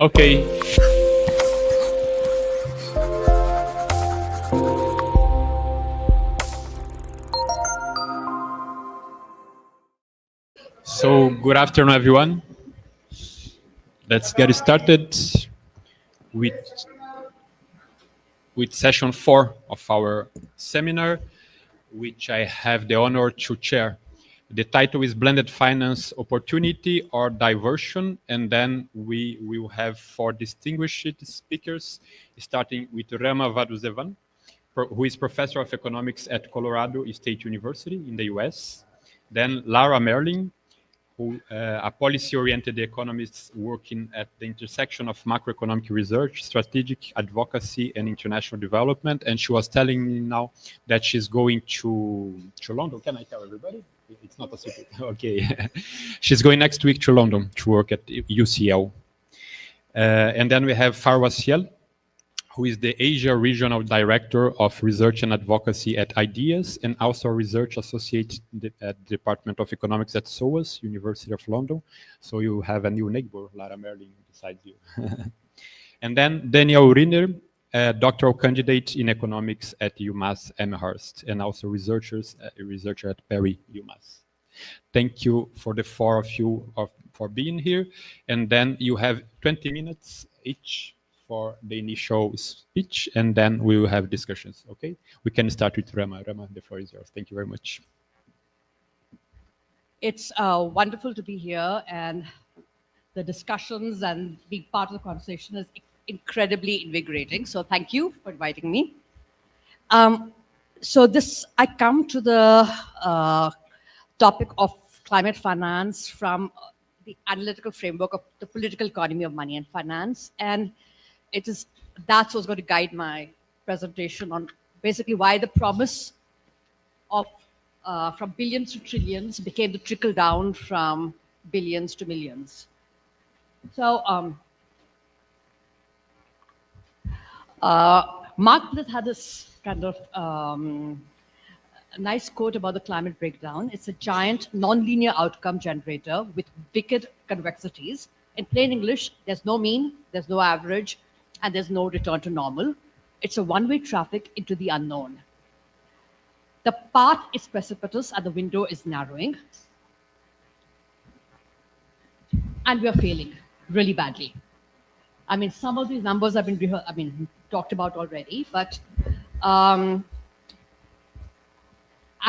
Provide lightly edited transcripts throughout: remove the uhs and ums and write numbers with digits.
Okay. So, good afternoon, everyone. Let's get started with session 4 of our seminar, which I have the honor to chair. The title is Blended Finance Opportunity or Diversion, and then we will have 4 distinguished speakers, starting with Rama Vaduzan, who is professor of economics at Colorado State University in the US. Then Lara Merlin, who a policy-oriented economist working at the intersection of macroeconomic research, strategic advocacy, and international development. And she was telling me now that she's going to London. Can I tell everybody? It's not a secret. Okay. She's going next week to London to work at UCL. And then we have Farwa Ciel, who is the Asia Regional Director of Research and Advocacy at IDEAS, and also a research associate at the Department of Economics at SOAS, University of London. So you have a new neighbor, Lara Merlin, beside you. And then Daniel Riner, a doctoral candidate in economics at UMass Amherst, and also a researcher at Perry UMass. Thank you for the 4 of you for being here. And then you have 20 minutes each for the initial speech, and then we will have discussions, okay? We can start with Rama. Rama, the floor is yours. Thank you very much. It's wonderful to be here, and the discussions and being part of the conversation is incredibly invigorating. So thank you for inviting me. I come to the topic of climate finance from the analytical framework of the political economy of money and finance, and that's what's going to guide my presentation on basically why the promise of from billions to trillions became the trickle down from billions to millions. So Mark had this kind of nice quote about the climate breakdown. It's a giant nonlinear outcome generator with wicked convexities. In plain English, there's no mean, there's no average, and there's no return to normal. It's a one-way traffic into the unknown. The path is precipitous and the window is narrowing. And we are failing really badly. I mean, some of these numbers have been talked about already, but at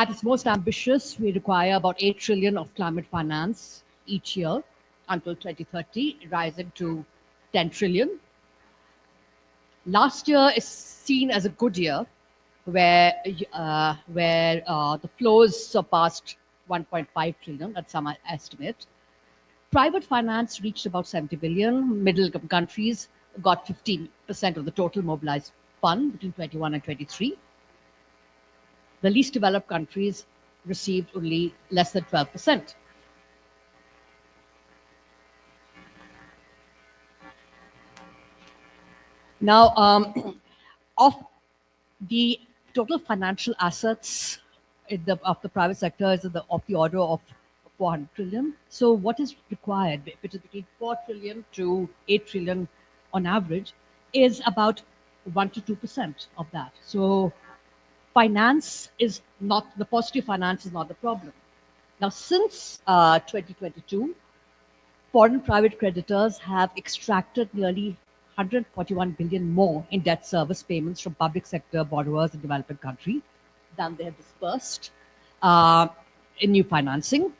its most ambitious, we require about 8 trillion of climate finance each year until 2030, rising to 10 trillion. Last year is seen as a good year, where the flows surpassed 1.5 trillion at some estimate. Private finance reached about 70 billion. Middle-income countries got 15% of the total mobilized fund between 21 and 23. The least developed countries received only less than 12%. Now, of the total financial assets of the private sector is of the order of 400 trillion. So what is required, which is between 4 trillion to 8 trillion on average, is about 1 to 2% of that. So finance is not, the positive finance is not the problem. Now, since 2022, foreign private creditors have extracted nearly 141 billion more in debt service payments from public sector borrowers in developing countries than they have dispersed in new financing.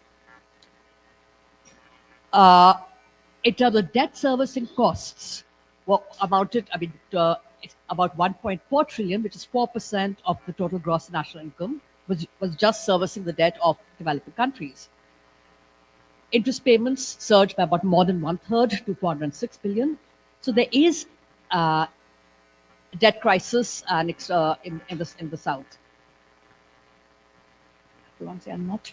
In terms of debt servicing costs, it's about 1.4 trillion, which is 4% of the total gross national income, was just servicing the debt of developing countries. Interest payments surged by about more than 1/3 to 406 billion. So there is a debt crisis and in the south. You want to say I'm not?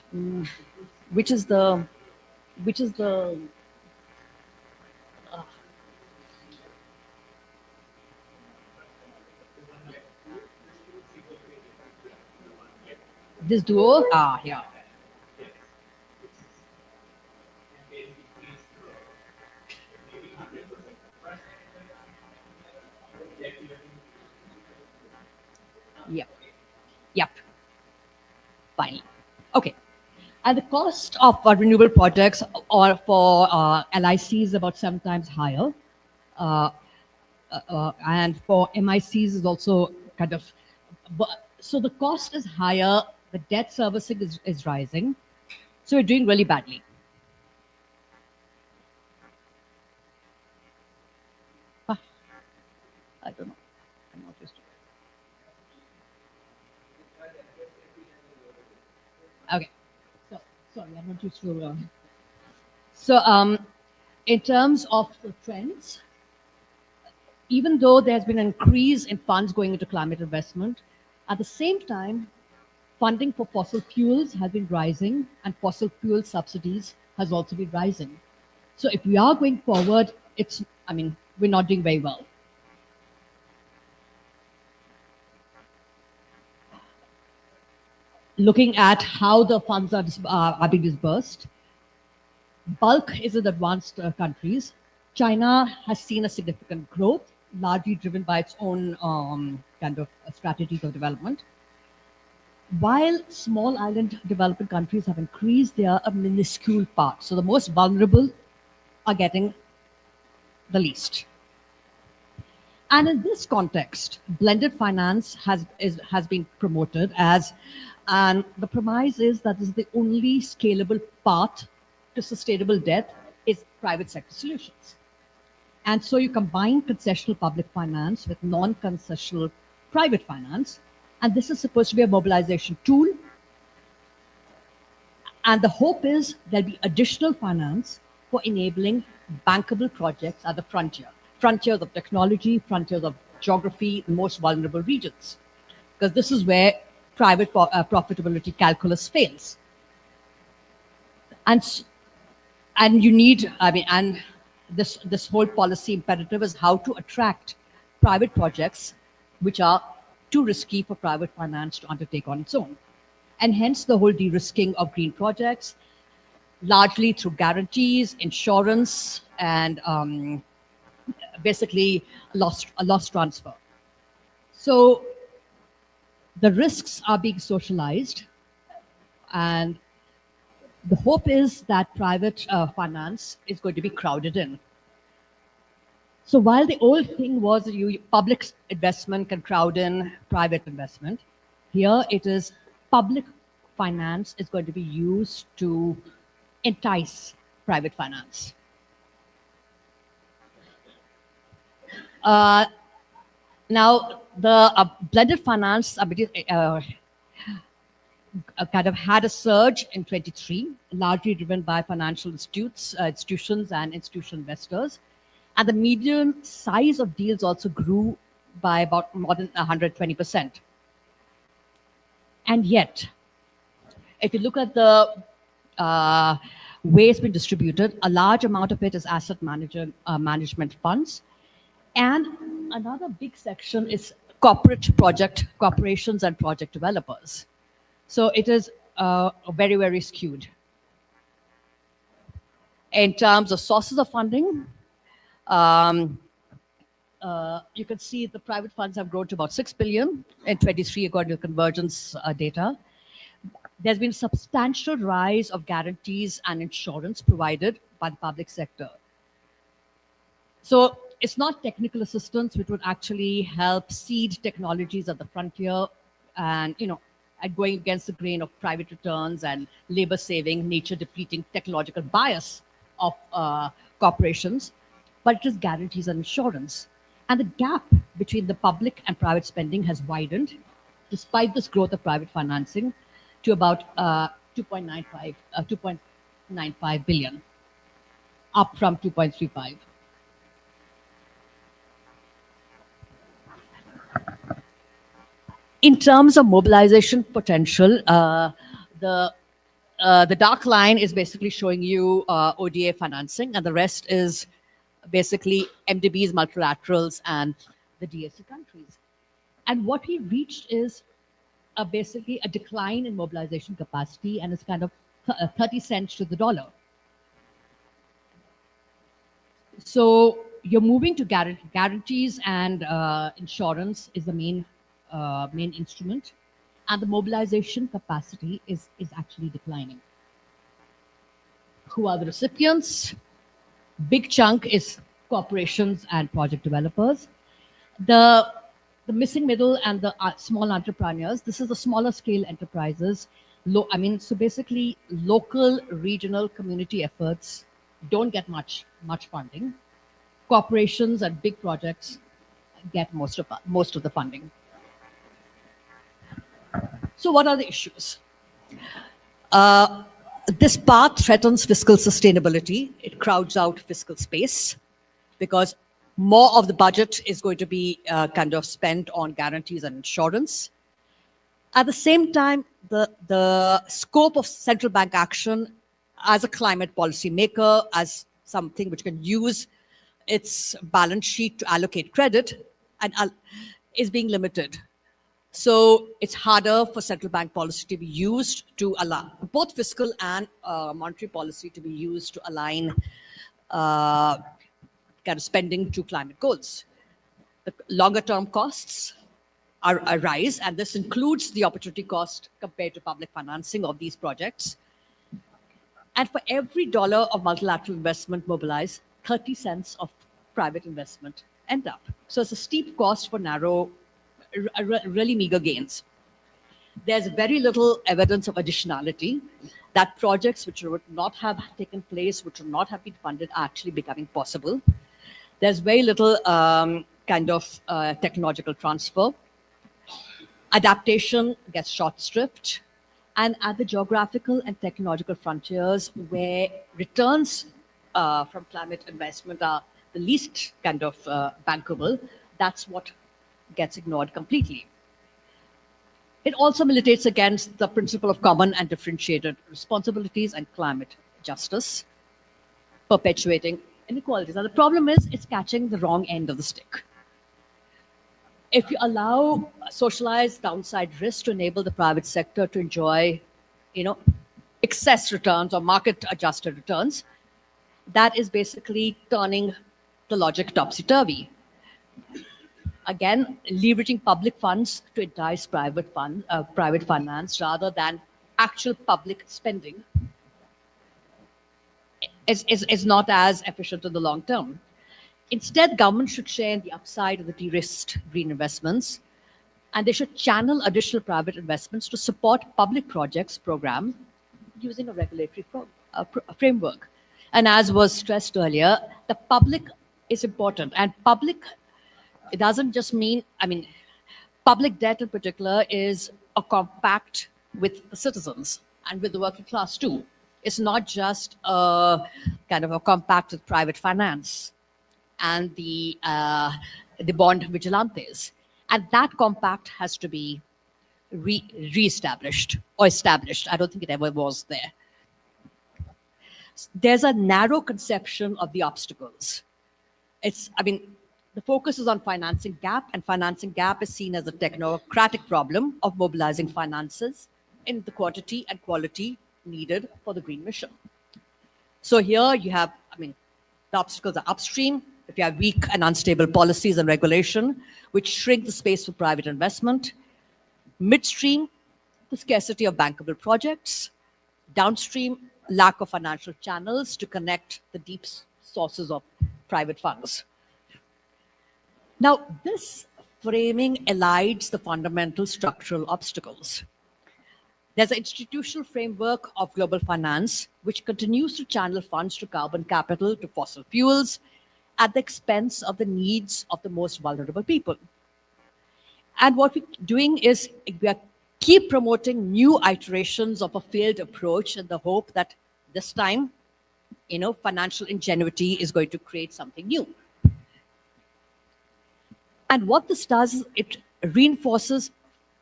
Which is the this duo? Yeah. Yep. Yep. Finally. Okay. And the cost of renewable projects or for LIC is about 7 times higher. Uh, and for MICs is also kind of, so the cost is higher, the debt servicing is rising. So we're doing really badly. Ah, I don't know. I'm not used to it. Okay. So, sorry, I'm not used to. In terms of the trends, even though there's been an increase in funds going into climate investment, at the same time, funding for fossil fuels has been rising and fossil fuel subsidies has also been rising. So if we are going forward, we're not doing very well. Looking at how the funds are being disbursed, bulk is in advanced countries. China has seen a significant growth, largely driven by its own kind of strategies of development. While small island developing countries have increased, they are a minuscule part. So the most vulnerable are getting the least. And in this context, blended finance has been promoted as, and the premise is that this is the only scalable path to sustainable debt is private sector solutions. And so you combine concessional public finance with non-concessional private finance, and this is supposed to be a mobilization tool. And the hope is there'll be additional finance for enabling bankable projects at the frontiers of technology, frontiers of geography, the most vulnerable regions. Because this is where private profitability calculus fails. And you need, and this whole policy imperative is how to attract private projects which are too risky for private finance to undertake on its own. And hence the whole de-risking of green projects, largely through guarantees, insurance, and basically a loss transfer. So the risks are being socialized, and the hope is that private finance is going to be crowded in. So while the old thing was public investment can crowd in private investment, here it is public finance is going to be used to entice private finance. Now, the blended finance kind of had a surge in 23, largely driven by financial institutions and institutional investors. And the median size of deals also grew by about more than 120%. And yet, if you look at the way it's been distributed, a large amount of it is asset management funds. And another big section is corporations and project developers. So it is very, very skewed. In terms of sources of funding, you can see the private funds have grown to about 6 billion in 23 according to convergence data. There's been substantial rise of guarantees and insurance provided by the public sector. So it's not technical assistance which would actually help seed technologies at the frontier and, and going against the grain of private returns and labor saving, nature depleting technological bias of corporations, but it is guarantees and insurance. And the gap between the public and private spending has widened despite this growth of private financing to about 2.95 billion, up from 2.35. In terms of mobilization potential, the dark line is basically showing you ODA financing, and the rest is basically MDBs, multilaterals, and the DSC countries. And what we reached is basically a decline in mobilization capacity, and it's kind of 30 cents to the dollar. So you're moving to guarantees and insurance is the main main instrument, and the mobilization capacity is actually declining. Who are the recipients? Big chunk is corporations and project developers. The the missing middle and the small entrepreneurs. This is the smaller scale enterprises. So basically, local, regional, community efforts don't get much funding. Corporations and big projects get most of the funding. So, what are the issues? This path threatens fiscal sustainability. It crowds out fiscal space because more of the budget is going to be kind of spent on guarantees and insurance. At the same time, the scope of central bank action as a climate policy maker, as something which can use its balance sheet to allocate credit, and is being limited. So it's harder for central bank policy to be used to allow both fiscal and monetary policy to be used to align kind of spending to climate goals. The longer term costs arise, and this includes the opportunity cost compared to public financing of these projects. And for every dollar of multilateral investment mobilized, 30 cents of private investment end up. So it's a steep cost for really meager gains. There's very little evidence of additionality that projects which would not have taken place, which would not have been funded, are actually becoming possible. There's very little technological transfer. Adaptation gets short-stripped. And at the geographical and technological frontiers where returns from climate investment are the least bankable, that's what gets ignored completely. It also militates against the principle of common and differentiated responsibilities and climate justice, perpetuating inequalities. Now, the problem is it's catching the wrong end of the stick. If you allow socialized downside risk to enable the private sector to enjoy, excess returns or market-adjusted returns, that is basically turning the logic topsy-turvy. Again, leveraging public funds to entice private finance rather than actual public spending is not as efficient in the long term. Instead, government should share in the upside of the de-risked green investments, and they should channel additional private investments to support public projects program using a regulatory framework. And as was stressed earlier, the public is important, and public, it doesn't just mean, public debt in particular is a compact with the citizens and with the working class too. It's not just a compact with private finance and the bond vigilantes. And that compact has to be re-established or established. I don't think it ever was there. There's a narrow conception of the obstacles. The focus is on financing gap, and financing gap is seen as a technocratic problem of mobilizing finances in the quantity and quality needed for the green mission. So here you have, the obstacles are upstream. If you have weak and unstable policies and regulation, which shrink the space for private investment. Midstream, the scarcity of bankable projects. Downstream, lack of financial channels to connect the deep sources of private funds. Now, this framing elides the fundamental structural obstacles. There's an institutional framework of global finance which continues to channel funds to carbon capital, to fossil fuels, at the expense of the needs of the most vulnerable people. And what we're doing is we are keep promoting new iterations of a failed approach in the hope that this time, financial ingenuity is going to create something new. And what this does is it reinforces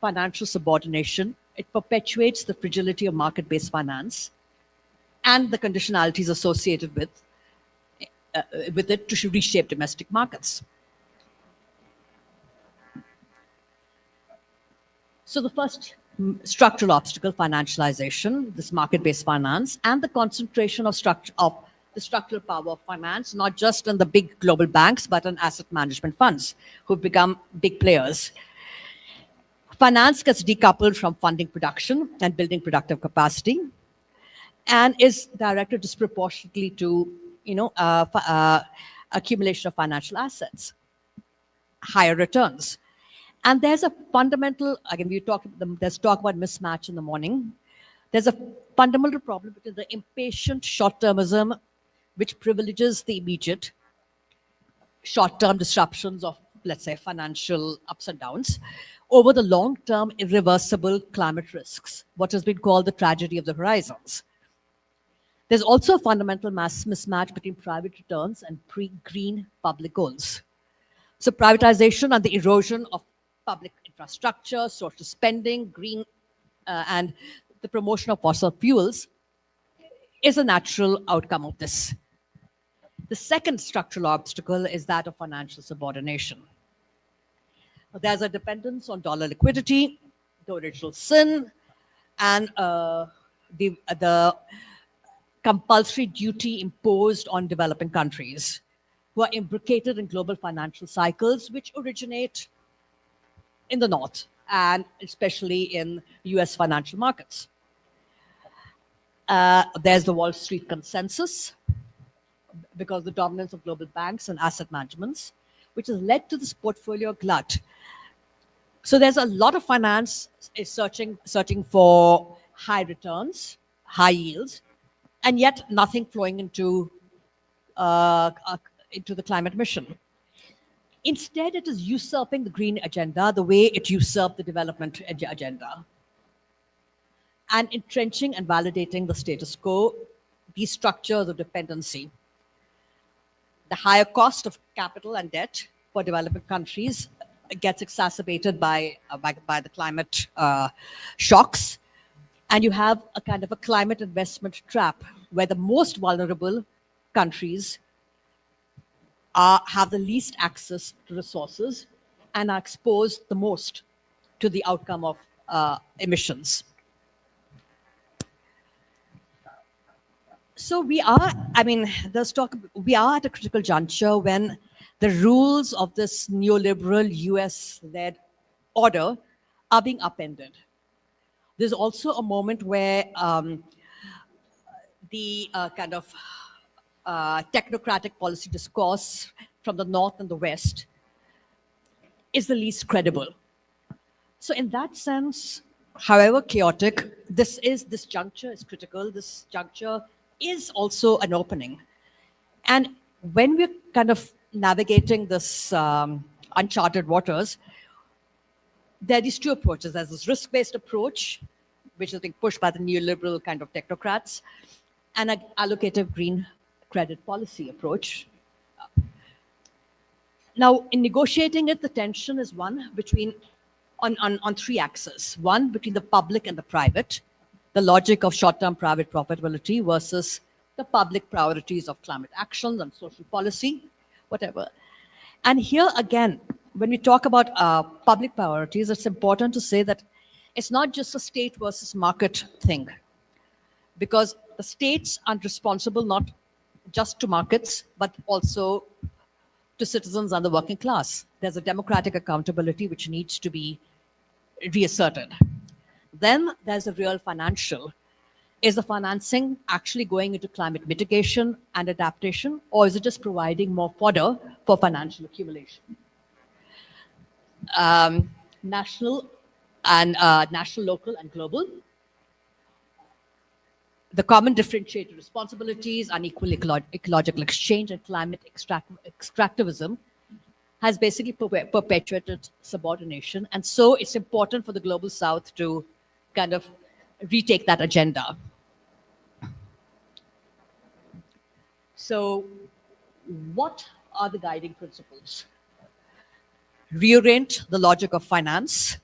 financial subordination. It perpetuates the fragility of market-based finance and the conditionalities associated with it to reshape domestic markets. So the first structural obstacle, financialization, this market-based finance, and the concentration of the structural power of finance, not just in the big global banks, but in asset management funds, who've become big players. Finance gets decoupled from funding production and building productive capacity, and is directed disproportionately to, accumulation of financial assets, higher returns. And there's a fundamental, again, there's talk about mismatch in the morning. There's a fundamental problem between the impatient short-termism, which privileges the immediate short-term disruptions of, let's say, financial ups and downs, over the long-term irreversible climate risks, what has been called the tragedy of the horizons. There's also a fundamental mismatch between private returns and green public goals. So privatization and the erosion of public infrastructure, social spending, green, and the promotion of fossil fuels is a natural outcome of this. The second structural obstacle is that of financial subordination. There's a dependence on dollar liquidity, the original sin, and the compulsory duty imposed on developing countries who are imbricated in global financial cycles which originate in the North and especially in US financial markets. There's the Wall Street consensus, because of the dominance of global banks and asset managements, which has led to this portfolio glut. So there's a lot of finance is searching for high returns, high yields, and yet nothing flowing into the climate mission. Instead, it is usurping the green agenda the way it usurped the development agenda, and entrenching and validating the status quo, these structures of dependency. The higher cost of capital and debt for developing countries gets exacerbated by the climate shocks. And you have a kind of a climate investment trap where the most vulnerable countries have the least access to resources and are exposed the most to the outcome of emissions. So we are at a critical juncture when the rules of this neoliberal US-led order are being upended. There's also a moment where the technocratic policy discourse from the North and the West is the least credible. So in that sense, however chaotic, this juncture is critical. This juncture is also an opening. And when we're kind of navigating this uncharted waters, there are these two approaches. There's this risk-based approach, which is being pushed by the neoliberal kind of technocrats, and an allocative green credit policy approach. Now, in negotiating it, the tension is one between, on three axes. One, between the public and the private, the logic of short-term private profitability versus the public priorities of climate actions and social policy, whatever. And here again, when we talk about public priorities, it's important to say that it's not just a state versus market thing, because the states are responsible not just to markets, but also to citizens and the working class. There's a democratic accountability which needs to be reasserted. Then there's a real financial. Is the financing actually going into climate mitigation and adaptation, or is it just providing more fodder for financial accumulation? National, local, and global. The common differentiated responsibilities, unequal ecological exchange, and climate extractivism has basically perpetuated subordination. And so it's important for the global South to kind of retake that agenda. So what are the guiding principles? Reorient the logic of finance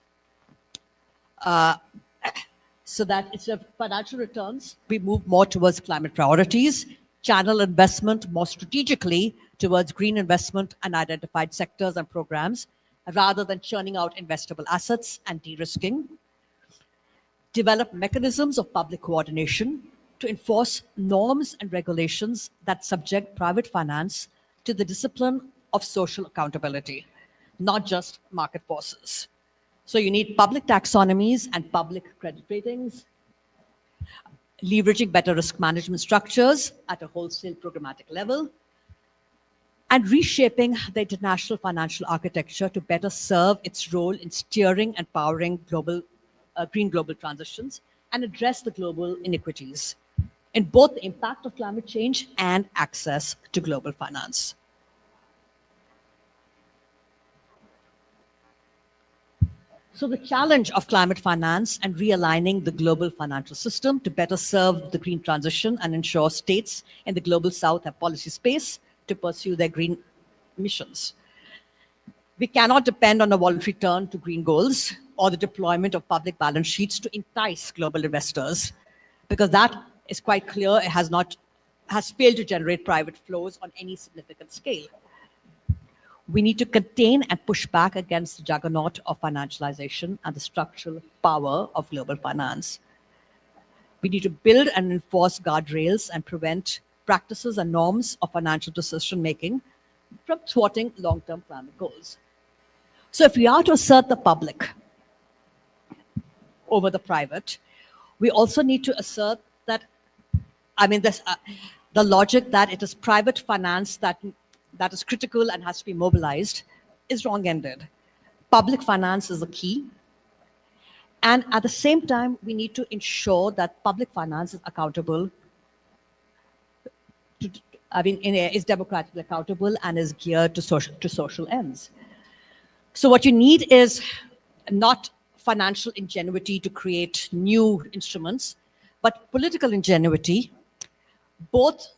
so that instead of financial returns, we move more towards climate priorities, channel investment more strategically towards green investment and identified sectors and programs, rather than churning out investable assets and de-risking. Develop mechanisms of public coordination to enforce norms and regulations that subject private finance to the discipline of social accountability, not just market forces. So you need public taxonomies and public credit ratings, leveraging better risk management structures at a wholesale programmatic level, and reshaping the international financial architecture to better serve its role in steering and powering green global transitions and address the global inequities in both the impact of climate change and access to global finance. So the challenge of climate finance and realigning the global financial system to better serve the green transition and ensure states in the global south have policy space to pursue their green missions. We cannot depend on a voluntary turn to green goals or the deployment of public balance sheets to entice global investors, because that is quite clear it has failed to generate private flows on any significant scale. We need to contain and push back against the juggernaut of financialization and the structural power of global finance. We need to build and enforce guardrails and prevent practices and norms of financial decision making from thwarting long-term climate goals. So if we are to assert the public over the private, we also need to assert that, the logic that it is private finance that is critical and has to be mobilized is wrong-ended. Public finance is the key. And at the same time, we need to ensure that public finance is accountable, is democratically accountable and is geared to social ends. So what you need is not financial ingenuity to create new instruments, but political ingenuity, both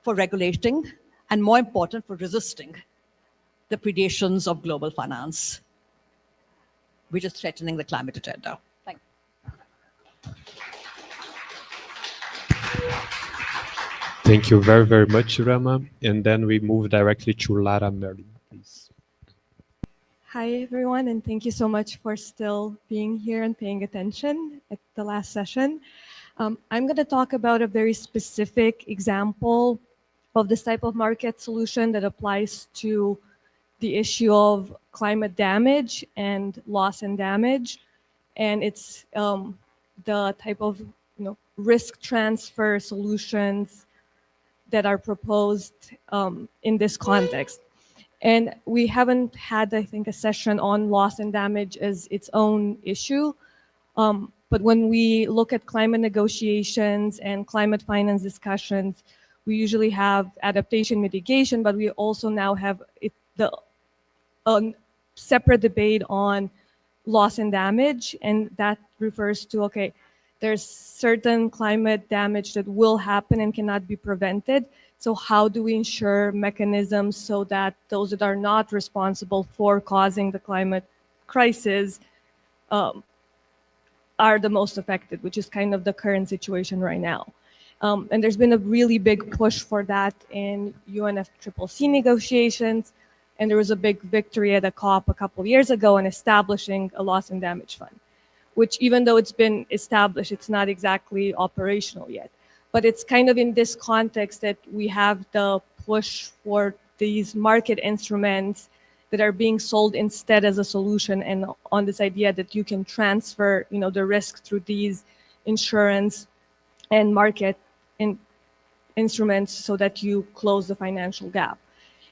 for regulating and, more important, for resisting the predations of global finance, which is threatening the climate agenda. Thank you. Thank you very, very much, Rama. And then we move directly to Lara Merlin, please. Hi, everyone, and thank you so much for still being here and paying attention at the last session. I'm going to talk about a very specific example of this type of market solution that applies to the issue of climate damage and loss and damage. And it's the type of risk transfer solutions that are proposed in this context. And we haven't had, I think, a session on loss and damage as its own issue. But when we look at climate negotiations and climate finance discussions, we usually have adaptation mitigation, but we also now have a separate debate on loss and damage. And that refers to, okay, there's certain climate damage that will happen and cannot be prevented. So how do we ensure mechanisms so that those that are not responsible for causing the climate crisis are the most affected, which is kind of the current situation right now. And there's been a really big push for that in UNFCCC negotiations. And there was a big victory at a COP a couple of years ago in establishing a loss and damage fund, which even though it's been established, it's not exactly operational yet. But it's kind of in this context that we have the push for these market instruments that are being sold instead as a solution, and on this idea that you can transfer the risk through these insurance and market instruments so that you close the financial gap.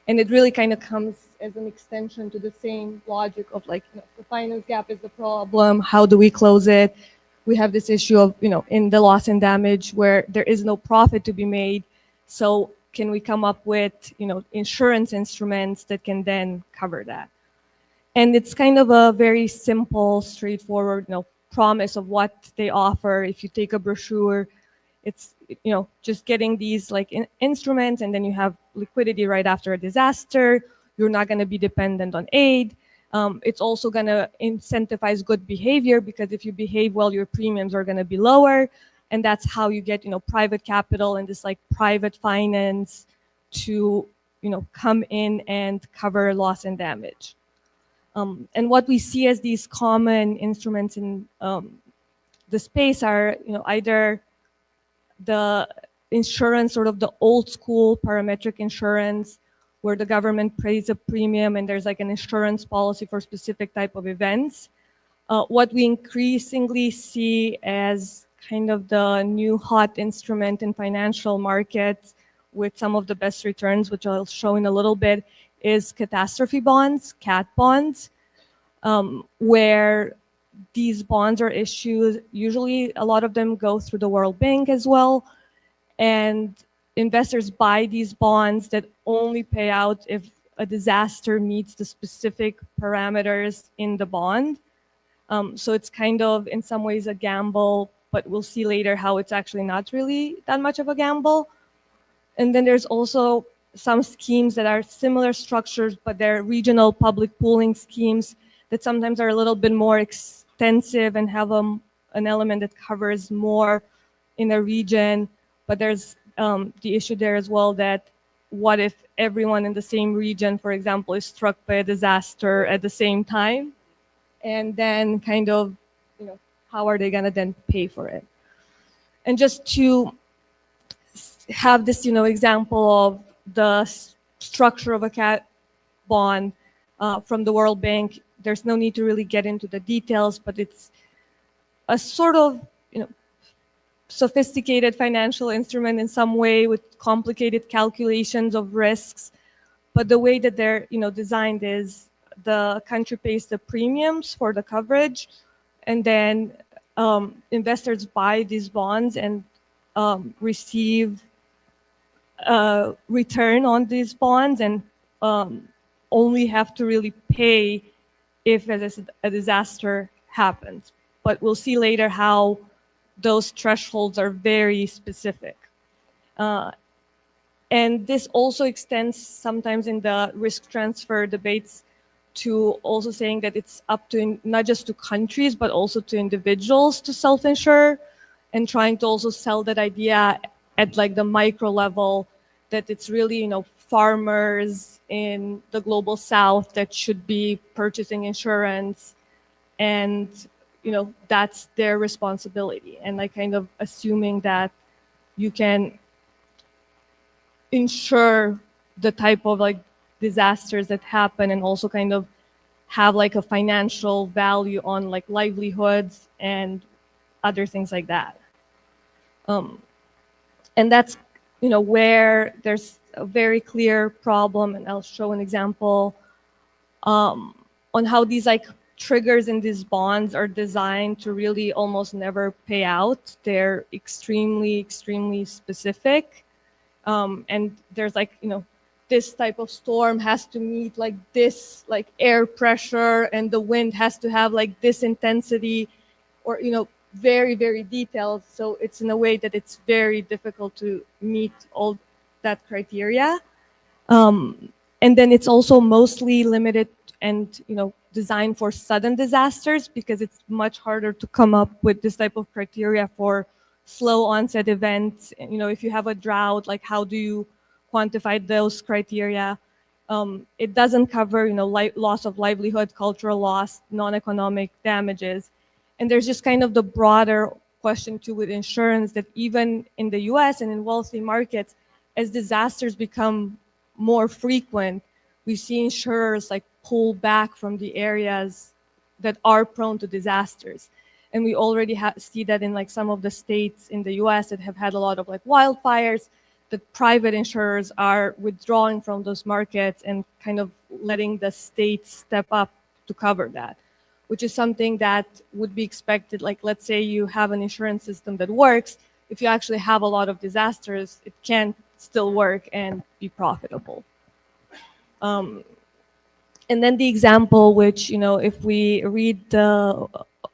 And it really kind of comes as an extension to the same logic of the finance gap is the problem, how do we close it? We have this issue of, in the loss and damage where there is no profit to be made. So can we come up with, insurance instruments that can then cover that? And it's kind of a very simple, straightforward, promise of what they offer. If you take a brochure, it's, just getting these instruments, and then you have liquidity right after a disaster. You're not going to be dependent on aid. It's also going to incentivize good behavior, because if you behave well, your premiums are going to be lower. And that's how you get, private capital and this private finance to, come in and cover loss and damage. And what we see as these common instruments in the space are, either the insurance, sort of the old school parametric insurance, where the government pays a premium and there's an insurance policy for specific type of events. What we increasingly see as kind of the new hot instrument in financial markets with some of the best returns, which I'll show in a little bit, is catastrophe bonds, cat bonds, where these bonds are issued. Usually a lot of them go through the World Bank as well, and investors buy these bonds that only pay out if a disaster meets the specific parameters in the bond. So it's kind of in some ways a gamble, but we'll see later how it's actually not really that much of a gamble. And then there's also some schemes that are similar structures, but they're regional public pooling schemes that sometimes are a little bit more extensive and have an element that covers more in a region. But there's the issue there as well that what if everyone in the same region, for example, is struck by a disaster at the same time? And then kind of, how are they gonna then pay for it? And just to have this, example of the structure of a cat bond from the World Bank, there's no need to really get into the details, but it's a sort of, sophisticated financial instrument in some way with complicated calculations of risks. But the way that they're, designed is the country pays the premiums for the coverage, and then investors buy these bonds and receive a return on these bonds, and only have to really pay if a disaster happens. But we'll see later how those thresholds are very specific. And this also extends sometimes in the risk transfer debates to also saying that it's up to not just to countries, but also to individuals to self-insure, and trying to also sell that idea at like the micro level that it's really, farmers in the global south that should be purchasing insurance, and, that's their responsibility. And like kind of assuming that you can insure the type of like disasters that happen and also kind of have like a financial value on like livelihoods and other things like that. And that's, where there's a very clear problem, and I'll show an example on how these like triggers in these bonds are designed to really almost never pay out. They're extremely, extremely specific. And there's like, this type of storm has to meet like this like air pressure, and the wind has to have like this intensity, or, very, very detailed. So it's in a way that it's very difficult to meet all that criteria. And then it's also mostly limited and, designed for sudden disasters, because it's much harder to come up with this type of criteria for slow onset events. If you have a drought, like how do you quantify those criteria? It doesn't cover, loss of livelihood, cultural loss, non-economic damages. And there's just kind of the broader question too with insurance, that even in the US and in wealthy markets, as disasters become more frequent, we see insurers like pull back from the areas that are prone to disasters. And we already see that in like some of the states in the US that have had a lot of like wildfires, that private insurers are withdrawing from those markets and kind of letting the states step up to cover that, which is something that would be expected. Like, let's say you have an insurance system that works. If you actually have a lot of disasters, it can still work and be profitable. And then the example, which, if we read the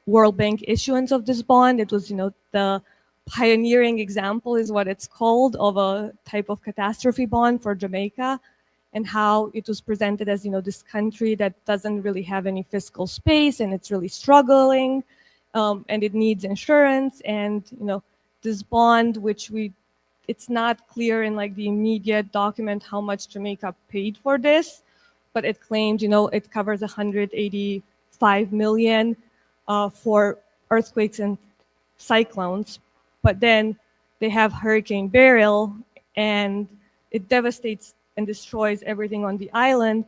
World Bank issuance of this bond, it was, the pioneering example is what it's called, of a type of catastrophe bond for Jamaica, and how it was presented as, this country that doesn't really have any fiscal space and it's really struggling, and it needs insurance. And, this bond, which it's not clear in like the immediate document how much Jamaica paid for this, but it claimed, it covers 185 million for earthquakes and cyclones. But then they have Hurricane Beryl, and it devastates and destroys everything on the island.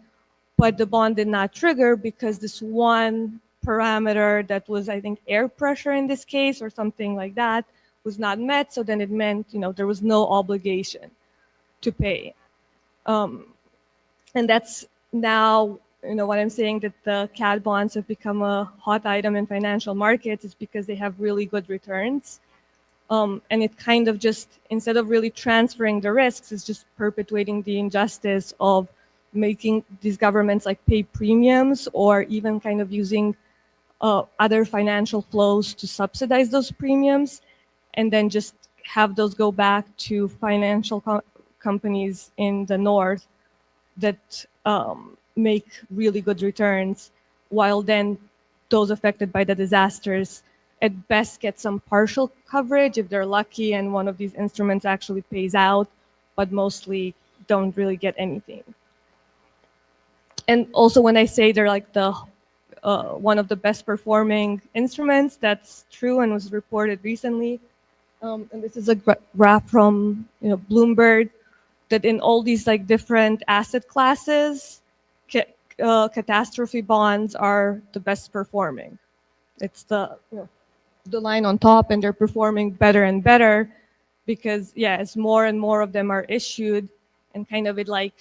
But the bond did not trigger because this one parameter that was, I think, air pressure in this case or something like that was not met. So then it meant, there was no obligation to pay. And that's now, what I'm saying, that the CAD bonds have become a hot item in financial markets is because they have really good returns. And it kind of just, instead of really transferring the risks, is just perpetuating the injustice of making these governments like pay premiums or even kind of using other financial flows to subsidize those premiums, and then just have those go back to financial companies in the north that make really good returns, while then those affected by the disasters at best get some partial coverage if they're lucky and one of these instruments actually pays out, but mostly don't really get anything. And also when I say they're like the one of the best performing instruments, that's true and was reported recently. And this is a graph from Bloomberg, that in all these like different asset classes, catastrophe bonds are the best performing. It's the line on top, and they're performing better and better because as more and more of them are issued, and kind of it like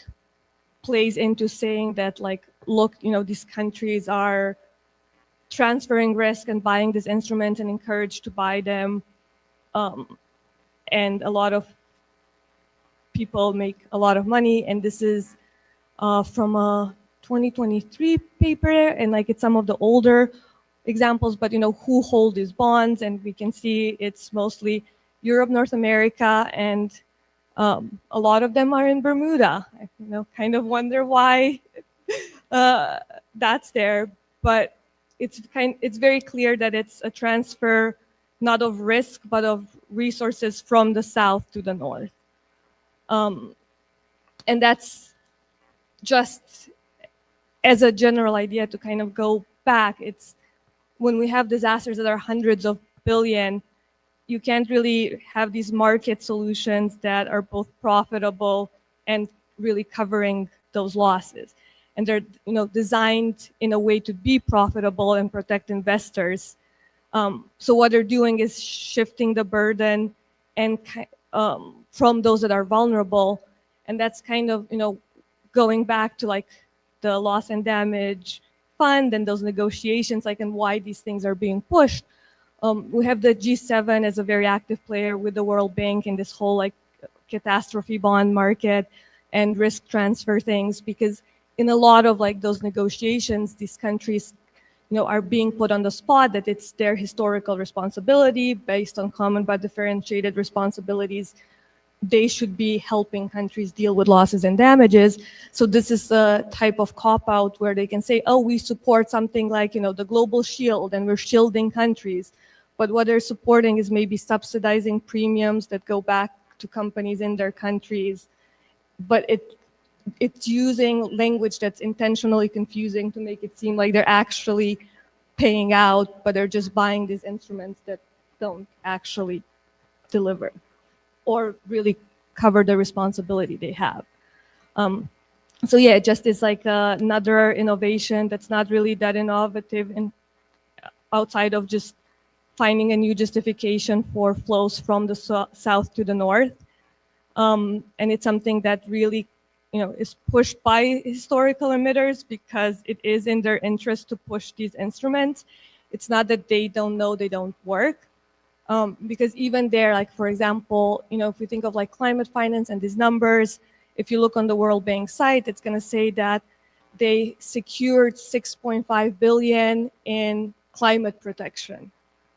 plays into saying that like, look, these countries are transferring risk and buying these instruments and encouraged to buy them, and a lot of people make a lot of money. And this is from a 2023 paper, and like it's some of the older examples, but who hold these bonds, and we can see it's mostly Europe, North America, and a lot of them are in Bermuda. I kind of wonder why that's there, but it's very clear that it's a transfer not of risk but of resources from the south to the north, and that's just as a general idea to kind of go back. It's when we have disasters that are hundreds of billion, you can't really have these market solutions that are both profitable and really covering those losses. And they're designed in a way to be profitable and protect investors. So what they're doing is shifting the burden and from those that are vulnerable, and that's kind of going back to like the loss and damage fund and those negotiations, like, and why these things are being pushed. We have the G7 as a very active player with the World Bank in this whole like catastrophe bond market and risk transfer things, because in a lot of like those negotiations, these countries are being put on the spot that it's their historical responsibility based on common but differentiated responsibilities. They should be helping countries deal with losses and damages. So this is a type of cop-out where they can say, oh, we support something like, the global shield and we're shielding countries. But what they're supporting is maybe subsidizing premiums that go back to companies in their countries. But it's using language that's intentionally confusing to make it seem like they're actually paying out, but they're just buying these instruments that don't actually deliver or really cover the responsibility they have. So yeah, it just is like another innovation that's not really that innovative and outside of just finding a new justification for flows from the south to the north. And it's something that really is pushed by historical emitters because it is in their interest to push these instruments. It's not that they don't know they don't work. Because even there, like for example, if we think of like climate finance and these numbers, if you look on the World Bank site, it's going to say that they secured 6.5 billion in climate protection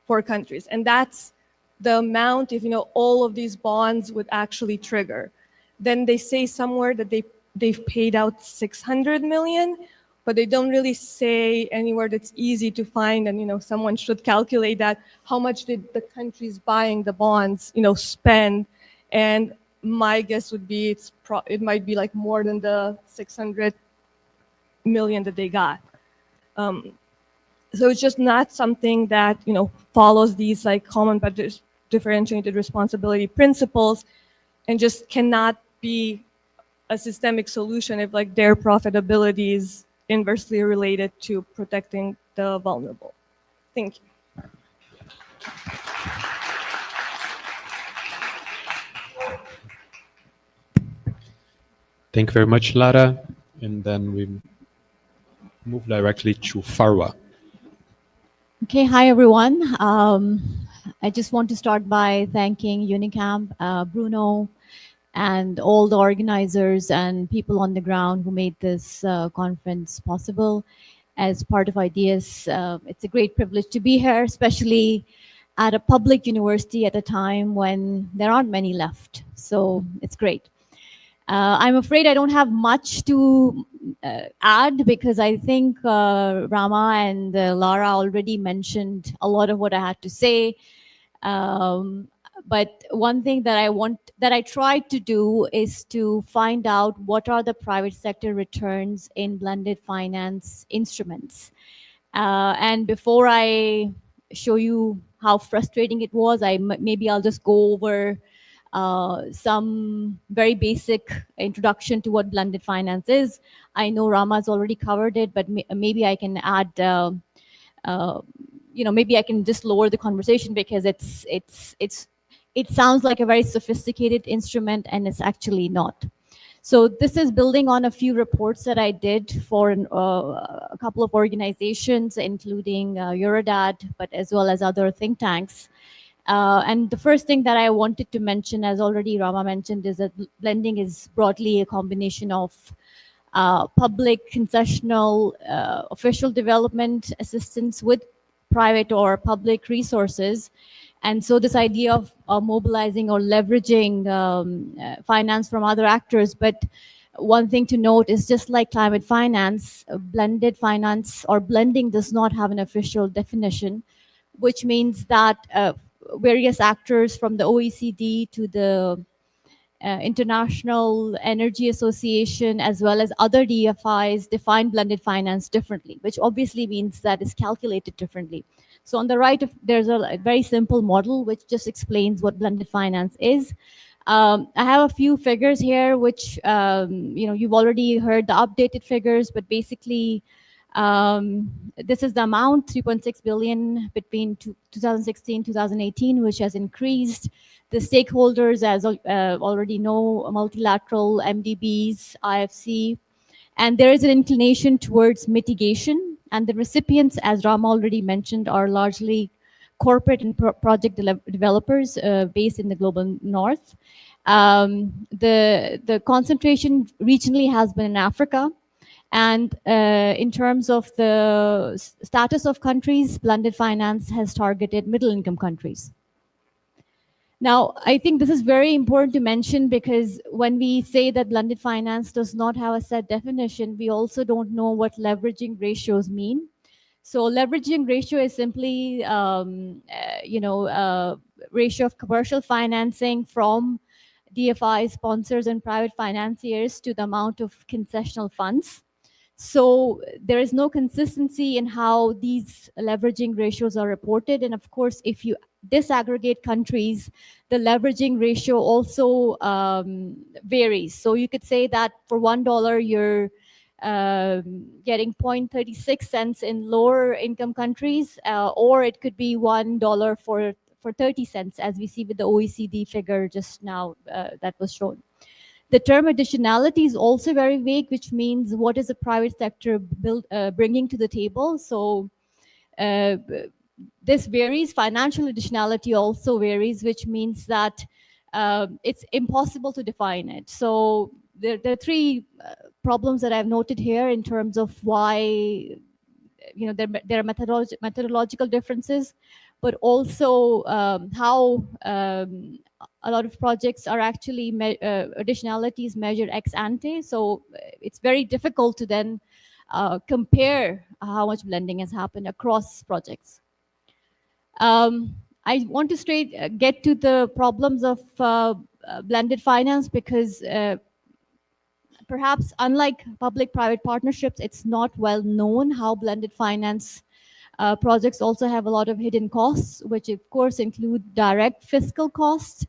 for countries, and that's the amount if all of these bonds would actually trigger. Then they say somewhere that they've paid out 600 million. But they don't really say anywhere that's easy to find, and someone should calculate that. How much did the countries buying the bonds, spend? And my guess would be it might be like more than the 600 million that they got. So it's just not something that follows these like common but differentiated responsibility principles, and just cannot be a systemic solution if like their profitability is inversely related to protecting the vulnerable. Thank you. Thank you very much, Lara. And then we move directly to Farwa. Okay, hi everyone. I just want to start by thanking Unicamp, Bruno, and all the organizers and people on the ground who made this conference possible as part of Ideas. It's a great privilege to be here, especially at a public university at a time when there aren't many left. So it's great. I'm afraid I don't have much to add because I think Rama and Lara already mentioned a lot of what I had to say. But one thing that I tried to do is to find out what are the private sector returns in blended finance instruments. And before I show you how frustrating it was, maybe I'll just go over some very basic introduction to what blended finance is. I know Rama's already covered it, but maybe I can add, maybe I can just lower the conversation because it sounds like a very sophisticated instrument and it's actually not. So this is building on a few reports that I did for a couple of organizations, including Eurodad, but as well as other think tanks. And the first thing that I wanted to mention, as already Rama mentioned, is that blending is broadly a combination of public, concessional, official development assistance with private or public resources. And so this idea of mobilizing or leveraging finance from other actors. But one thing to note is just like climate finance, blended finance or blending does not have an official definition, which means that various actors from the OECD to the International Energy Association, as well as other DFIs, define blended finance differently, which obviously means that it's calculated differently. So on the right, there's a very simple model which just explains what blended finance is. I have a few figures here, which you've already heard the updated figures, but basically this is the amount, 3.6 billion between 2016, 2018, which has increased. The stakeholders, as already know, multilateral MDBs, IFC, and there is an inclination towards mitigation. And the recipients, as Rama already mentioned, are largely corporate and project developers based in the global north. The concentration regionally has been in Africa. And in terms of the status of countries, blended finance has targeted middle-income countries. Now, I think this is very important to mention because when we say that blended finance does not have a set definition, we also don't know what leveraging ratios mean. So leveraging ratio is simply, ratio of commercial financing from DFI sponsors and private financiers to the amount of concessional funds. So there is no consistency in how these leveraging ratios are reported. And of course, if you disaggregate countries, the leveraging ratio also varies. So you could say that for $1, you're getting 0.36 cents in lower income countries, or it could be $1 for 30 cents, as we see with the OECD figure just now that was shown. The term additionality is also very vague, which means what is the private sector bringing to the table. So this varies. Financial additionality also varies, which means that it's impossible to define it. So there are three problems that I've noted here in terms of why there are methodological differences, but also how a lot of projects are actually additionalities measured ex ante. So it's very difficult to then compare how much blending has happened across projects. I want to get to the problems of blended finance because perhaps unlike public-private partnerships, it's not well known how blended finance projects also have a lot of hidden costs, which of course include direct fiscal costs,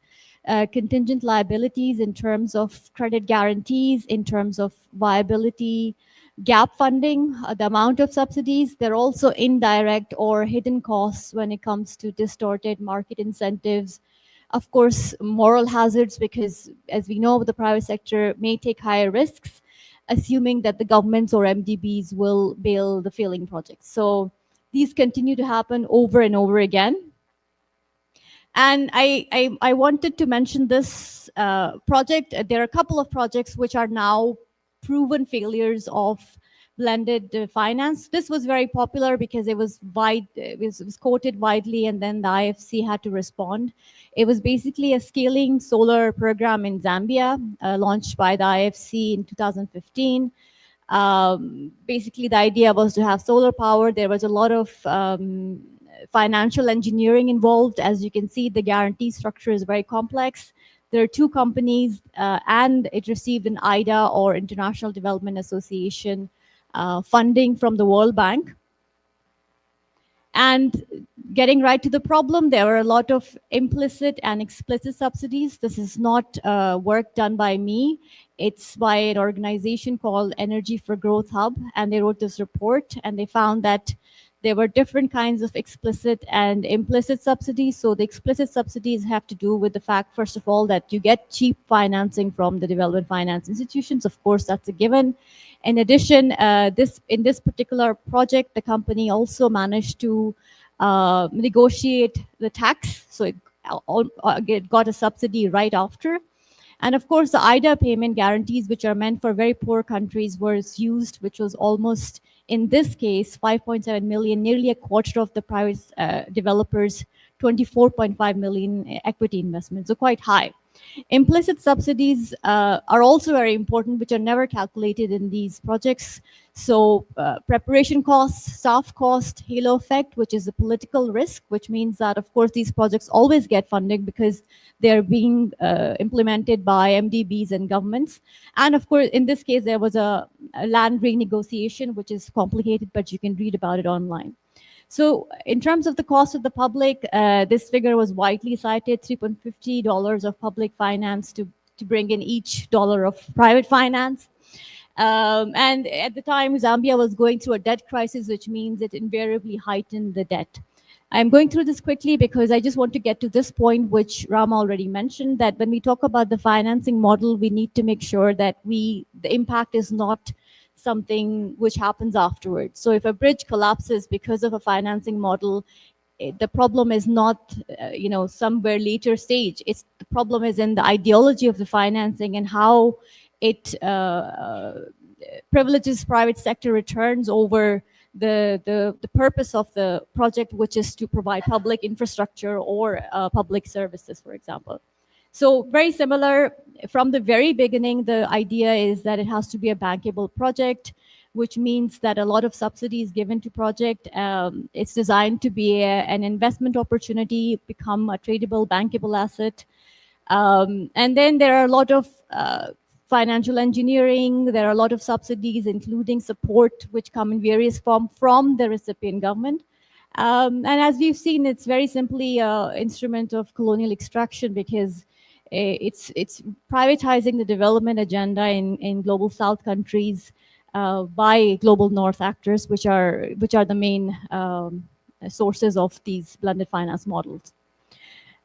contingent liabilities in terms of credit guarantees, in terms of viability gap funding, the amount of subsidies. There are also indirect or hidden costs when it comes to distorted market incentives. Of course, moral hazards, because as we know, the private sector may take higher risks, assuming that the governments or MDBs will bail the failing projects. So these continue to happen over and over again. And I wanted to mention this project. There are a couple of projects which are now proven failures of blended finance. This was very popular because it was quoted widely, and then the IFC had to respond. It was basically a scaling solar program in Zambia, launched by the IFC in 2015. Basically, the idea was to have solar power. There was a lot of financial engineering involved. As you can see, the guarantee structure is very complex. There are two companies, and it received an IDA, or International Development Association, funding from the World Bank. And getting right to the problem, there are a lot of implicit and explicit subsidies. This is not work done by me. It's by an organization called Energy for Growth Hub, and they wrote this report, and they found that there were different kinds of explicit and implicit subsidies. So the explicit subsidies have to do with the fact, first of all, that you get cheap financing from the development finance institutions. Of course, that's a given. In addition, in this particular project, the company also managed to negotiate the tax. So it got a subsidy right after. And of course, the IDA payment guarantees, which are meant for very poor countries, was used, which was almost, in this case, 5.7 million, nearly a quarter of the private developers' 24.5 million equity investments, so quite high. Implicit subsidies are also very important, which are never calculated in these projects. So preparation costs, staff cost, halo effect, which is a political risk, which means that, of course, these projects always get funding because they're being implemented by MDBs and governments. And of course, in this case, there was a land renegotiation, which is complicated, but you can read about it online. So in terms of the cost of the public, this figure was widely cited, $3.50 of public finance to bring in each dollar of private finance. And at the time, Zambia was going through a debt crisis, which means it invariably heightened the debt. I'm going through this quickly because I just want to get to this point, which Rama already mentioned, that when we talk about the financing model, we need to make sure that the impact is not something which happens afterwards. So if a bridge collapses because of a financing model, the problem is not, somewhere later stage. The problem is in the ideology of the financing and how it privileges private sector returns over the purpose of the project, which is to provide public infrastructure or public services, for example. So very similar from the very beginning, the idea is that it has to be a bankable project, which means that a lot of subsidies given to project. It's designed to be an investment opportunity, become a tradable, bankable asset. And then there are a lot of financial engineering. There are a lot of subsidies, including support, which come in various forms from the recipient government. And as we've seen, it's very simply an instrument of colonial extraction because it's privatizing the development agenda in global South countries by global North actors, which are the main sources of these blended finance models.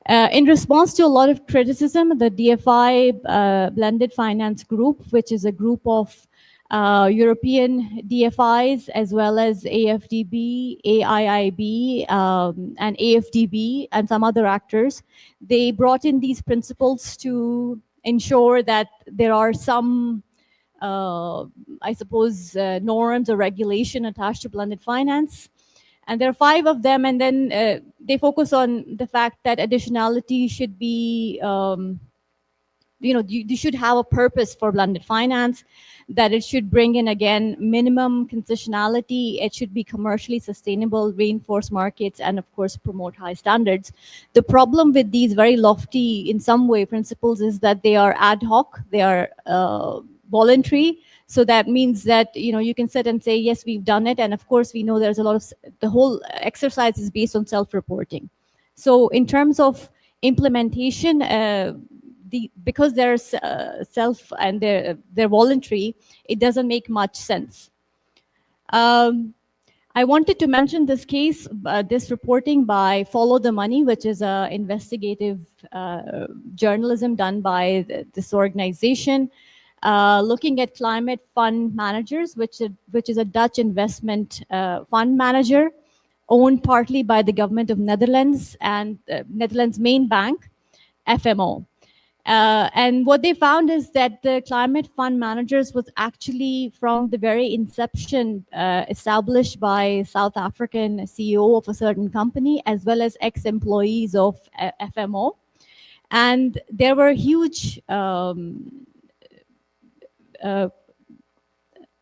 In response to a lot of criticism, the DFI Blended Finance Group, which is a group of European DFIs as well as AFDB, AIIB, and AFDB, and some other actors, they brought in these principles to ensure that there are some, I suppose, norms or regulation attached to blended finance. And there are 5 of them, and then they focus on the fact that additionality should be, you should have a purpose for blended finance, that it should bring in, again, minimum concessionality, it should be commercially sustainable, reinforce markets, and of course, promote high standards. The problem with these very lofty, in some way, principles is that they are ad hoc, they are voluntary. So that means that, you can sit and say, yes, we've done it. And of course, we know there's a lot of, the whole exercise is based on self-reporting. So in terms of implementation, because they're self and they're voluntary, it doesn't make much sense. I wanted to mention this case, this reporting by Follow the Money, which is an investigative journalism done by this organization, looking at climate fund managers, which is a Dutch investment fund manager, owned partly by the government of Netherlands and Netherlands' main bank, FMO. And what they found is that the climate fund managers was actually from the very inception established by South African CEO of a certain company, as well as ex-employees of FMO. And there were huge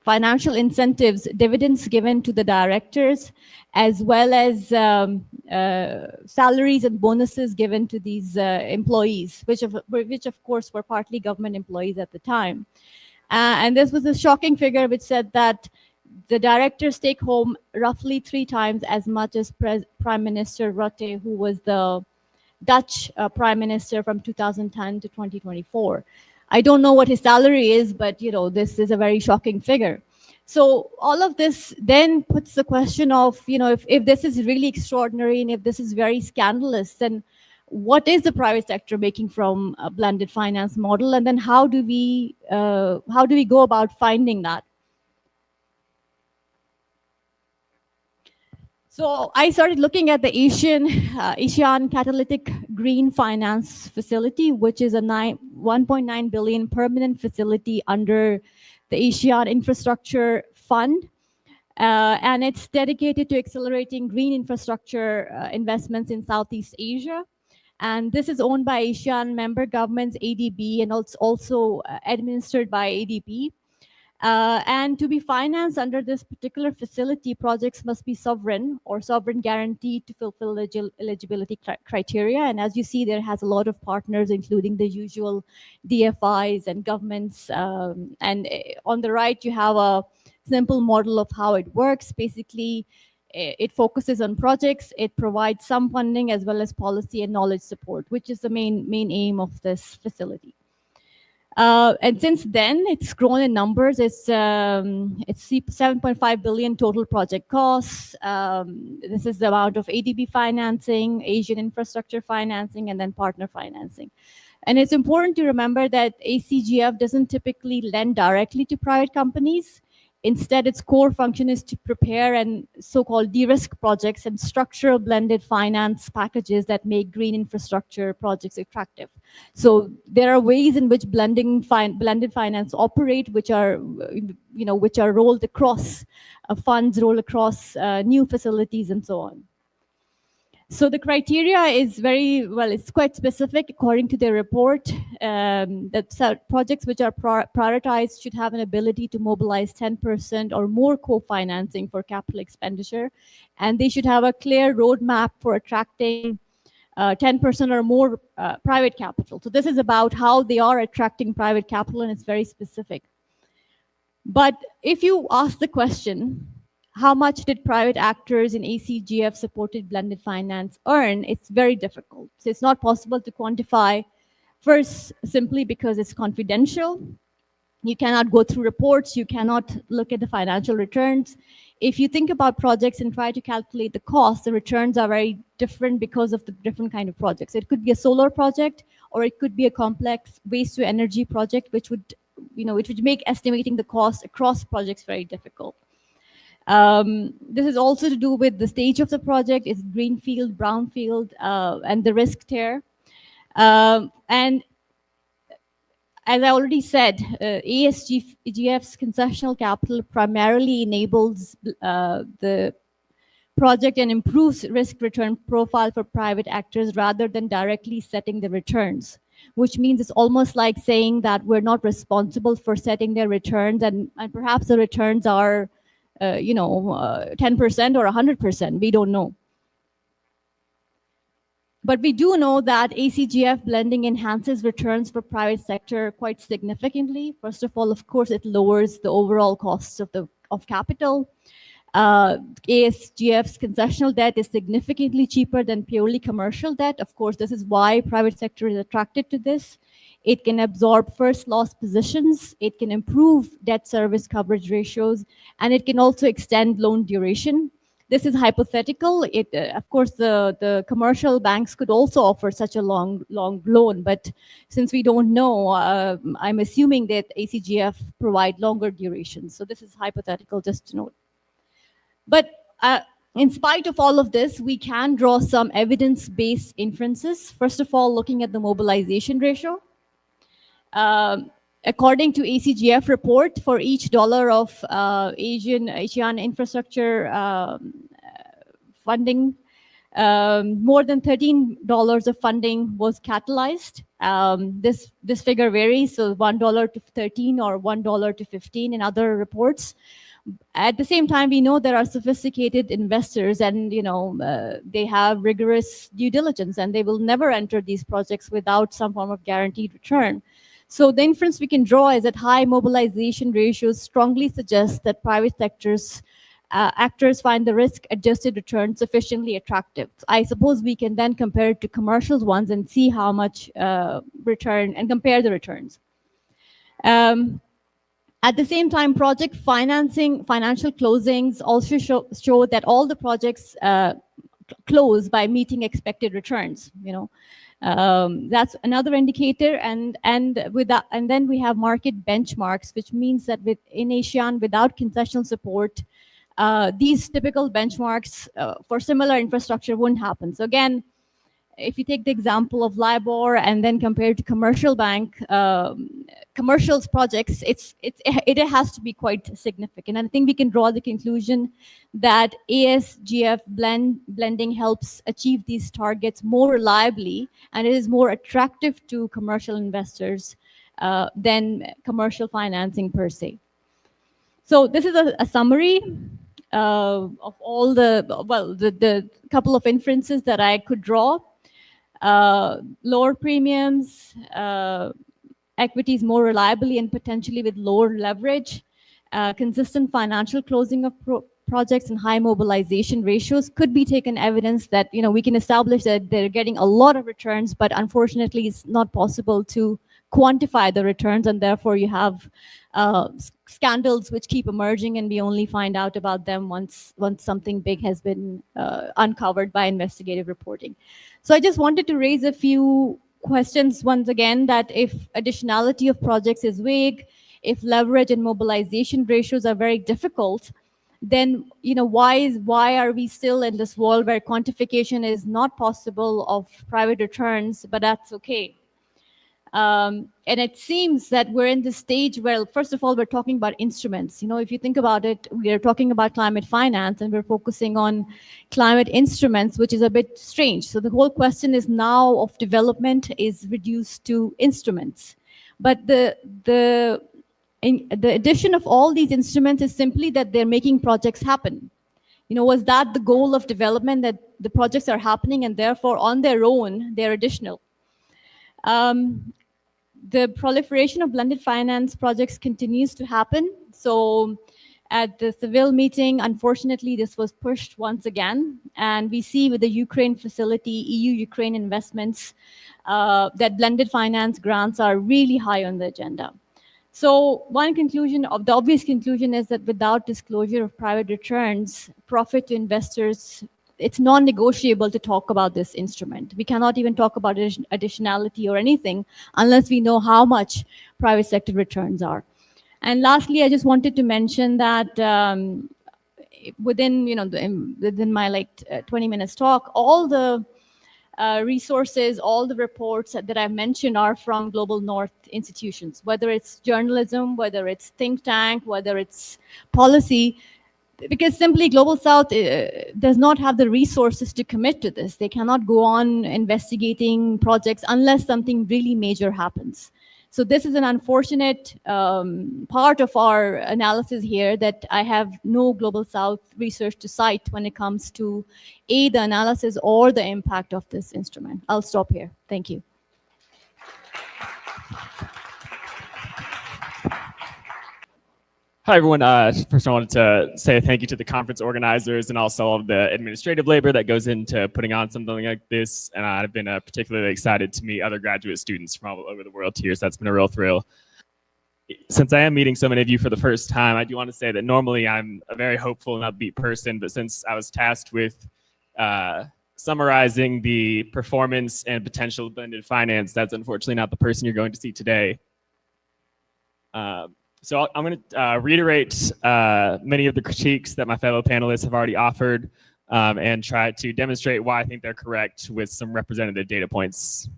financial incentives, dividends given to the directors, as well as salaries and bonuses given to these employees, which of course were partly government employees at the time. And this was a shocking figure which said that the directors take home roughly 3 times as much as Prime Minister Rutte, who was the Dutch Prime Minister from 2010 to 2024. I don't know what his salary is, but this is a very shocking figure. So all of this then puts the question of, if this is really extraordinary and if this is very scandalous, then what is the private sector making from a blended finance model? And then how do we go about finding that? So I started looking at the Asian Catalytic Green Finance Facility, which is a 1.9 billion permanent facility under the Asian Infrastructure Fund. And it's dedicated to accelerating green infrastructure investments in Southeast Asia. And this is owned by Asian member governments, ADB, and it's also administered by ADB. And to be financed under this particular facility, projects must be sovereign or sovereign guaranteed to fulfill eligibility criteria. And as you see, there has a lot of partners, including the usual DFIs and governments. And on the right, you have a simple model of how it works. Basically, it focuses on projects. It provides some funding as well as policy and knowledge support, which is the main aim of this facility. And since then, it's grown in numbers. It's 7.5 billion total project costs. This is the amount of ADB financing, Asian infrastructure financing, and then partner financing. And it's important to remember that ACGF doesn't typically lend directly to private companies. Instead, its core function is to prepare and so-called de-risk projects and structural blended finance packages that make green infrastructure projects attractive. So there are ways in which blended finance operate, which are rolled across funds, rolled across new facilities, and so on. So the criteria is it's quite specific according to the report. That projects which are prioritized should have an ability to mobilize 10% or more co-financing for capital expenditure. And they should have a clear roadmap for attracting 10% or more private capital. So this is about how they are attracting private capital, and it's very specific. But if you ask the question, how much did private actors in ACGF supported blended finance earn? It's very difficult. So it's not possible to quantify, first, simply because it's confidential. You cannot go through reports. You cannot look at the financial returns. If you think about projects and try to calculate the cost, the returns are very different because of the different kind of projects. It could be a solar project, or it could be a complex waste to energy project, which would make estimating the cost across projects very difficult. This is also to do with the stage of the project, is greenfield, brownfield, and the risk tier. And as I already said, ASGF's concessional capital primarily enables the project and improves risk return profile for private actors rather than directly setting the returns, which means it's almost like saying that we're not responsible for setting their returns, and perhaps the returns are 10% or 100%, we don't know. But we do know that ACGF blending enhances returns for private sector quite significantly. First of all, of course, it lowers the overall costs of capital. ASGF's concessional debt is significantly cheaper than purely commercial debt. Of course, this is why private sector is attracted to this. It can absorb first loss positions. It can improve debt service coverage ratios, and it can also extend loan duration. This is hypothetical. Of course, the commercial banks could also offer such a long loan, but since we don't know, I'm assuming that ACGF provide longer durations. So this is hypothetical, just to note. But in spite of all of this, we can draw some evidence-based inferences. First of all, looking at the mobilization ratio. According to ACGF report, for each dollar of Asian infrastructure funding, more than $13 of funding was catalyzed. This figure varies, so $1 to 13 or $1 to 15 in other reports. At the same time, we know there are sophisticated investors, and they have rigorous due diligence, and they will never enter these projects without some form of guaranteed return. So the inference we can draw is that high mobilization ratios strongly suggest that private sectors actors find the risk-adjusted return sufficiently attractive. I suppose we can then compare it to commercial ones and see how much return and compare the returns. At the same time, project financial closings also show that all the projects close by meeting expected returns. That's another indicator, and then we have market benchmarks, which means that in ASEAN, without concessional support, these typical benchmarks for similar infrastructure wouldn't happen. So again, if you take the example of LIBOR and then compare it to commercial bank, commercials projects, it has to be quite significant. And I think we can draw the conclusion that ASGF blending helps achieve these targets more reliably, and it is more attractive to commercial investors than commercial financing per se. So this is a summary of all the couple of inferences that I could draw. Lower premiums, equities more reliably and potentially with lower leverage, consistent financial closing of projects and high mobilization ratios could be taken evidence that we can establish that they're getting a lot of returns, but unfortunately it's not possible to quantify the returns, and therefore you have scandals which keep emerging, and we only find out about them once something big has been uncovered by investigative reporting. So I just wanted to raise a few questions once again, that if additionality of projects is vague, if leverage and mobilization ratios are very difficult, then why are we still in this world where quantification is not possible of private returns, but that's okay? And it seems that we're in this stage where, first of all, we're talking about instruments. If you think about it, we are talking about climate finance and we're focusing on climate instruments, which is a bit strange. So the whole question is now of development is reduced to instruments. But the addition of all these instruments is simply that they're making projects happen. Was that the goal of development, that the projects are happening and therefore on their own, they're additional? The proliferation of blended finance projects continues to happen. So at the Seville meeting, unfortunately, this was pushed once again. And we see with the Ukraine facility, EU-Ukraine investments, that blended finance grants are really high on the agenda. So the obvious conclusion is that without disclosure of private returns, profit to investors, it's non-negotiable to talk about this instrument. We cannot even talk about additionality or anything unless we know how much private sector returns are. And lastly, I just wanted to mention that within my 20 minutes talk, all the resources, all the reports that I've mentioned are from Global North institutions, whether it's journalism, whether it's think tank, whether it's policy, because simply Global South does not have the resources to commit to this. They cannot go on investigating projects unless something really major happens. So this is an unfortunate part of our analysis here, that I have no Global South research to cite when it comes to the analysis or the impact of this instrument. I'll stop here. Thank you. Hi, everyone. First, I wanted to say thank you to the conference organizers and also all of the administrative labor that goes into putting on something like this. And I've been particularly excited to meet other graduate students from all over the world here, so that's been a real thrill. Since I am meeting so many of you for the first time, I do want to say that normally I'm a very hopeful and upbeat person, but since I was tasked with summarizing the performance and potential of blended finance, that's unfortunately not the person you're going to see today. So I'm going to reiterate many of the critiques that my fellow panelists have already offered and try to demonstrate why I think they're correct with some representative data points.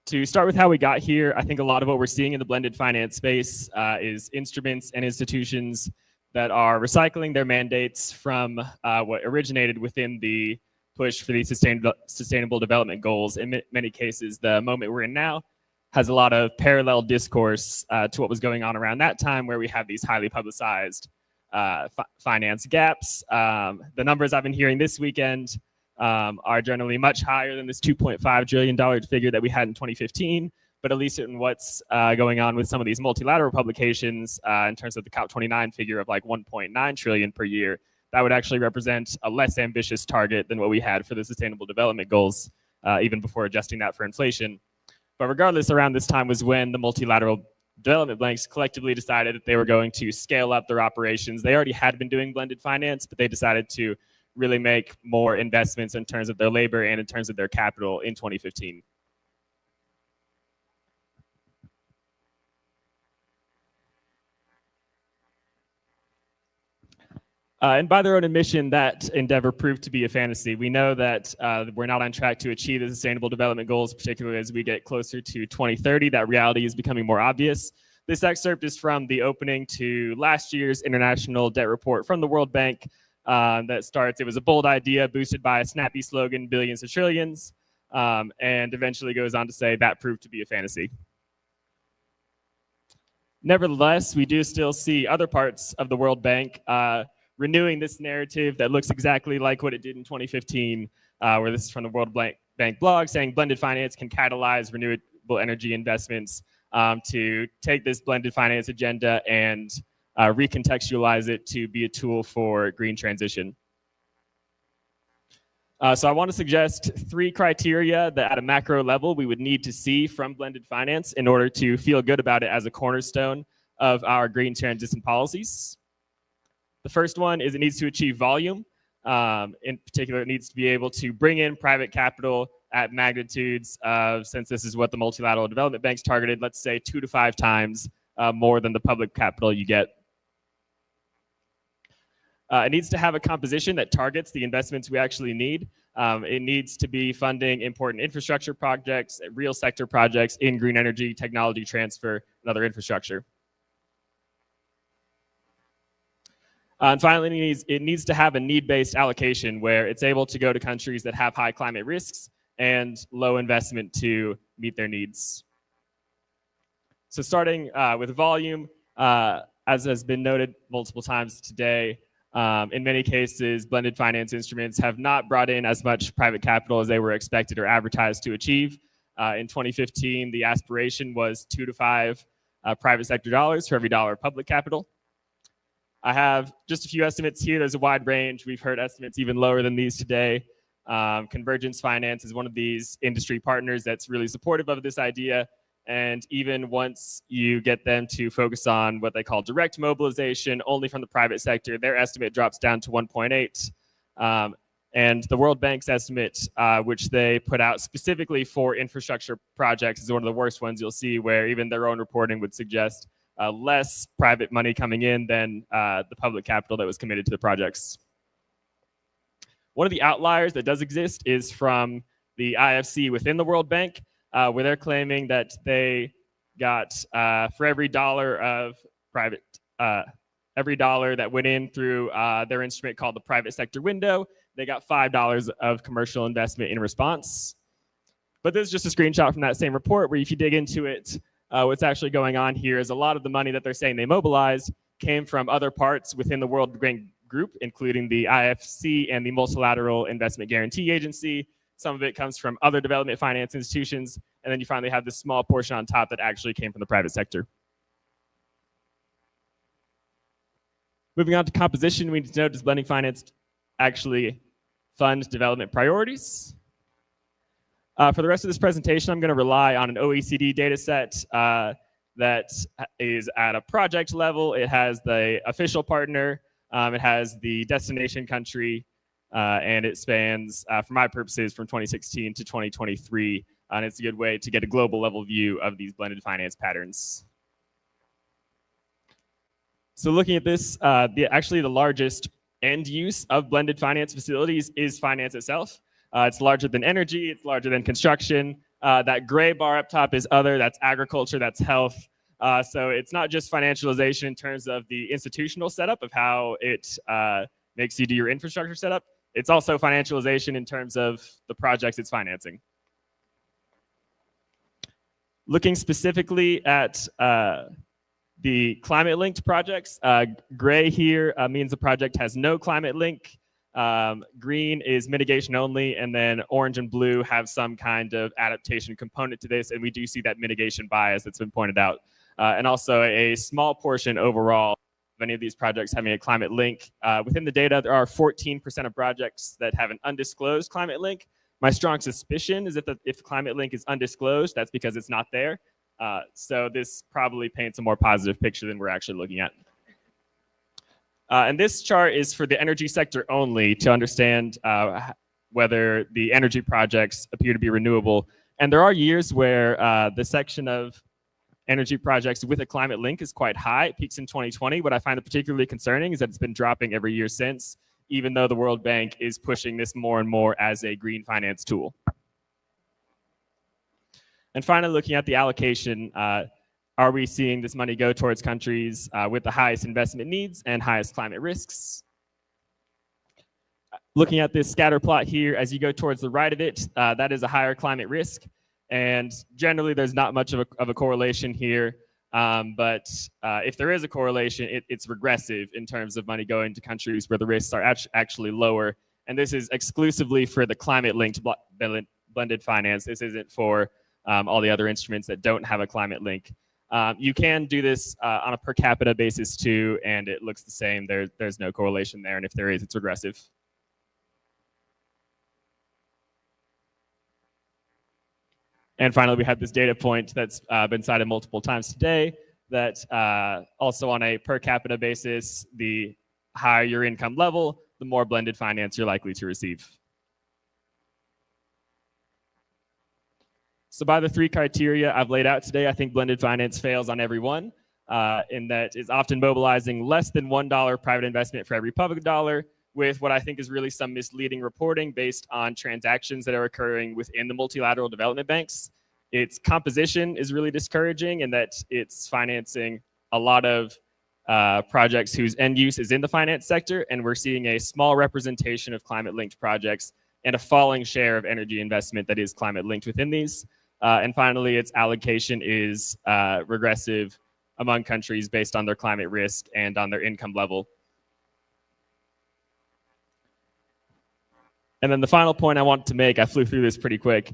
To start with how we got here, I think a lot of what we're seeing in the blended finance space is instruments and institutions that are recycling their mandates from what originated within the push for these sustainable development goals. In many cases, the moment we're in now has a lot of parallel discourse to what was going on around that time, where we have these highly publicized finance gaps. The numbers I've been hearing this weekend are generally much higher than this $2.5 trillion figure that we had in 2015, but at least in what's going on with some of these multilateral publications in terms of the COP29 figure of like 1.9 trillion per year, that would actually represent a less ambitious target than what we had for the Sustainable Development Goals, even before adjusting that for inflation. But regardless, around this time was when the Multilateral Development Banks collectively decided that they were going to scale up their operations. They already had been doing blended finance, but they decided to really make more investments in terms of their labor and in terms of their capital in 2015. And by their own admission, that endeavor proved to be a fantasy. We know that we're not on track to achieve the Sustainable Development Goals, particularly as we get closer to 2030. That reality is becoming more obvious. This excerpt is from the opening to last year's International Debt Report from the World Bank that starts, it was a bold idea boosted by a snappy slogan, billions to trillions, and eventually goes on to say that proved to be a fantasy. Nevertheless, we do still see other parts of the World Bank renewing this narrative that looks exactly like what it did in 2015, where this is from the World Bank blog, saying blended finance can catalyze renewable energy investments to take this blended finance agenda and recontextualize it to be a tool for green transition. So I want to suggest 3 criteria that at a macro level we would need to see from blended finance in order to feel good about it as a cornerstone of our green transition policies. The first one is it needs to achieve volume. In particular, it needs to be able to bring in private capital at magnitudes of, since this is what the multilateral development banks targeted, let's say 2 to 5 times more than the public capital you get. It needs to have a composition that targets the investments we actually need. It needs to be funding important infrastructure projects, real sector projects in green energy, technology transfer, and other infrastructure. And finally, it needs to have a need-based allocation where it's able to go to countries that have high climate risks and low investment to meet their needs. So starting with volume, as has been noted multiple times today, in many cases, blended finance instruments have not brought in as much private capital as they were expected or advertised to achieve. In 2015, the aspiration was 2 to 5 private sector dollars for every dollar of public capital. I have just a few estimates here. There's a wide range. We've heard estimates even lower than these today. Convergence Finance is one of these industry partners that's really supportive of this idea. And even once you get them to focus on what they call direct mobilization only from the private sector, their estimate drops down to 1.8. And the World Bank's estimate, which they put out specifically for infrastructure projects, is one of the worst ones you'll see, where even their own reporting would suggest less private money coming in than the public capital that was committed to the projects. One of the outliers that does exist is from the IFC within the World Bank, where they're claiming that they got for every dollar of private, every dollar that went in through their instrument called the private sector window, they got $5 of commercial investment in response. But this is just a screenshot from that same report, where if you dig into it, what's actually going on here is a lot of the money that they're saying they mobilized came from other parts within the World Bank group, including the IFC and the Multilateral Investment Guarantee Agency. Some of it comes from other development finance institutions. And then you finally have this small portion on top that actually came from the private sector. Moving on to composition, we need to know, does blending finance actually fund development priorities? For the rest of this presentation, I'm going to rely on an OECD data set that is at a project level. It has the official partner, it has the destination country, and it spans, for my purposes, from 2016 to 2023. And it's a good way to get a global level view of these blended finance patterns. So looking at this, actually the largest end use of blended finance facilities is finance itself. It's larger than energy, it's larger than construction. That gray bar up top is other, that's agriculture, that's health. So it's not just financialization in terms of the institutional setup of how it makes you do your infrastructure setup. It's also financialization in terms of the projects it's financing. Looking specifically at the climate-linked projects, gray here means the project has no climate link. Green is mitigation only, and then orange and blue have some kind of adaptation component to this, and we do see that mitigation bias that's been pointed out. And also a small portion overall of any of these projects having a climate link. Within the data, there are 14% of projects that have an undisclosed climate link. My strong suspicion is that if the climate link is undisclosed, that's because it's not there. So this probably paints a more positive picture than we're actually looking at. And this chart is for the energy sector only to understand whether the energy projects appear to be renewable. And there are years where the section of energy projects with a climate link is quite high. It peaks in 2020. What I find particularly concerning is that it's been dropping every year since, even though the World Bank is pushing this more and more as a green finance tool. And finally, looking at the allocation, are we seeing this money go towards countries with the highest investment needs and highest climate risks? Looking at this scatter plot here, as you go towards the right of it, that is a higher climate risk. And generally, there's not much of a correlation here. But if there is a correlation, it's regressive in terms of money going to countries where the risks are actually lower. And this is exclusively for the climate-linked blended finance. This isn't for all the other instruments that don't have a climate link. You can do this on a per capita basis too, and it looks the same. There's no correlation there, and if there is, it's regressive. And finally, we have this data point that's been cited multiple times today, that also on a per capita basis, the higher your income level, the more blended finance you're likely to receive. So by the three criteria I've laid out today, I think blended finance fails on every one, in that it's often mobilizing less than $1 private investment for every public dollar, with what I think is really some misleading reporting based on transactions that are occurring within the multilateral development banks. Its composition is really discouraging in that it's financing a lot of projects whose end use is in the finance sector, and we're seeing a small representation of climate-linked projects and a falling share of energy investment that is climate-linked within these. And finally, its allocation is regressive among countries based on their climate risk and on their income level. And then the final point I want to make, I flew through this pretty quick,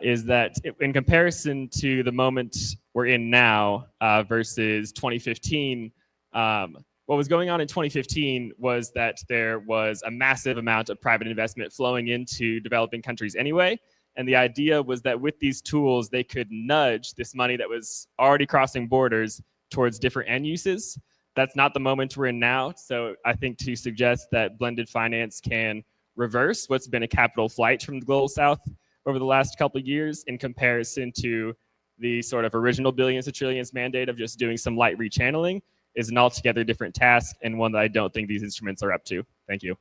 is that in comparison to the moment we're in now versus 2015, what was going on in 2015 was that there was a massive amount of private investment flowing into developing countries anyway. And the idea was that with these tools, they could nudge this money that was already crossing borders towards different end uses. That's not the moment we're in now. So I think to suggest that blended finance can reverse what's been a capital flight from the global south over the last couple of years in comparison to the sort of original billions to trillions mandate of just doing some light rechanneling is an altogether different task, and one that I don't think these instruments are up to. Thank you.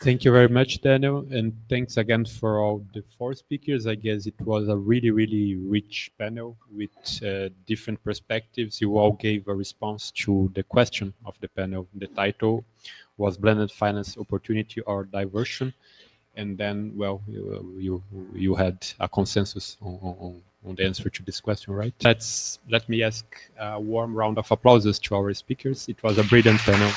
Thank you very much, Daniel, and thanks again for all the four speakers. I guess it was a really, really rich panel with different perspectives. You all gave a response to the question of the panel. The title was Blended Finance Opportunity or Diversion, and then, well, you had a consensus on the answer to this question, right? Let me ask a warm round of applause to our speakers. It was a brilliant panel.